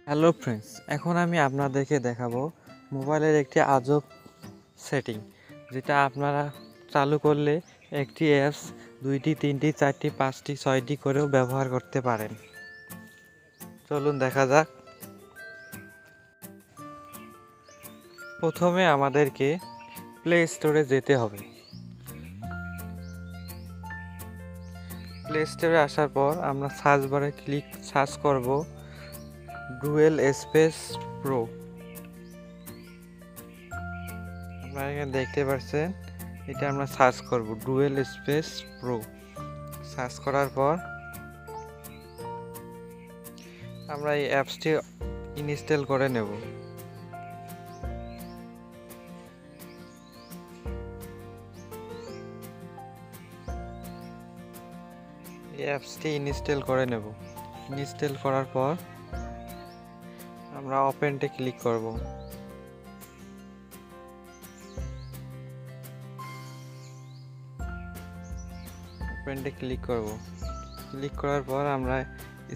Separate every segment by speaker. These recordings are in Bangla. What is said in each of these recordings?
Speaker 1: হ্যালো ফ্রেন্ডস, এখন আমি আপনাদেরকে দেখাবো মোবাইলের একটি আজব সেটিং, যেটা আপনারা চালু করলে একটি অ্যাপস 2টি 3টি 4টি 5টি 6টি করেও ব্যবহার করতে পারেন। চলুন দেখা যাক। প্রথমে আমাদেরকে প্লে স্টোরে যেতে হবে। প্লে স্টোরে আসার পর আমরা সার্চ বারে সার্চ করব ডুয়েল স্পেস প্রো। আপনারা এখানে দেখতে পাচ্ছেন, এটা আমরা সার্চ করব ডুয়েল স্পেস প্রো। সার্চ করার পর আমরা এই অ্যাপসটি ইনস্টল করে নেব। এই অ্যাপসটি ইনস্টল করে নেব। ইনস্টল করার পর আমরা ওপেনতে ক্লিক করব। ওপেনতে ক্লিক করব। ক্লিক করার পর আমরা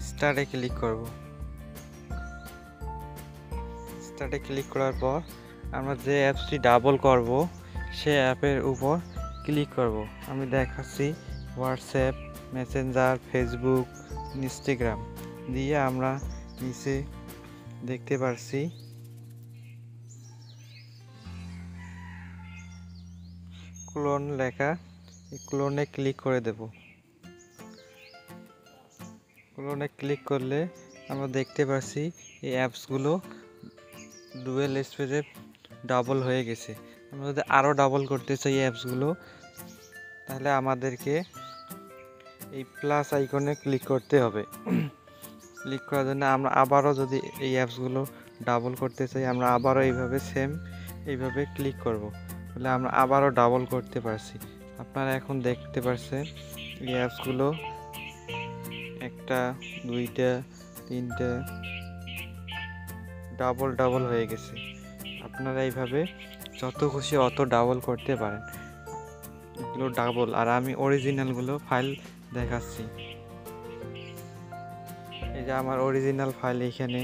Speaker 1: স্টার্টে ক্লিক করব। স্টার্টে ক্লিক করার পর আমরা যে অ্যাপসটি ডাবল করব সে অ্যাপের উপর ক্লিক করব। আমি দেখাচ্ছি হোয়াটসঅ্যাপ, মেসেঞ্জার, ফেসবুক, ইনস্টাগ্রাম দিয়ে আমরা নিচে দেখতে পারছি ক্লোন লেখা। ক্লোনে ক্লিক করে দেব। ক্লোনে ক্লিক করলে আমরা দেখতে পাচ্ছি এই অ্যাপসগুলো ডুয়েল স্পেসে ডাবল হয়ে গেছে। আমরা যদি আরও ডাবল করতে চাই এই অ্যাপসগুলো, তাহলে আমাদেরকে এই প্লাস আইকনে ক্লিক করতে হবে। ক্লিক করার জন্য আমরা আবারও যদি এই অ্যাপসগুলো ডাবল করতে চাই, আমরা আবারও এইভাবে ক্লিক করব, তাহলে আমরা আবারও ডাবল করতে পারছি। আপনারা এখন দেখতে পাচ্ছেন এই অ্যাপসগুলো 1টা 2টা 3টা ডাবল হয়ে গেছে। আপনারা এইভাবে যত খুশি অত ডাবল করতে পারেন। এগুলো ডাবল, আর আমি অরিজিনালগুলো ফাইল দেখাচ্ছি। এই যে আমার অরিজিনাল ফাইল, এখানে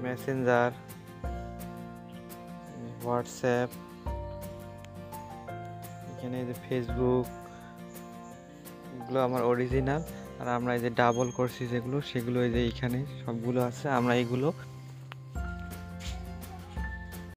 Speaker 1: মেসেঞ্জার, হোয়াটসঅ্যাপ, এখানে এই যে ফেসবুক, এগুলো আমার অরিজিনাল। আর আমরা এই যে ডাবল করছি সেগুলো এই যে এখানে সবগুলো আছে। আমরা এইগুলো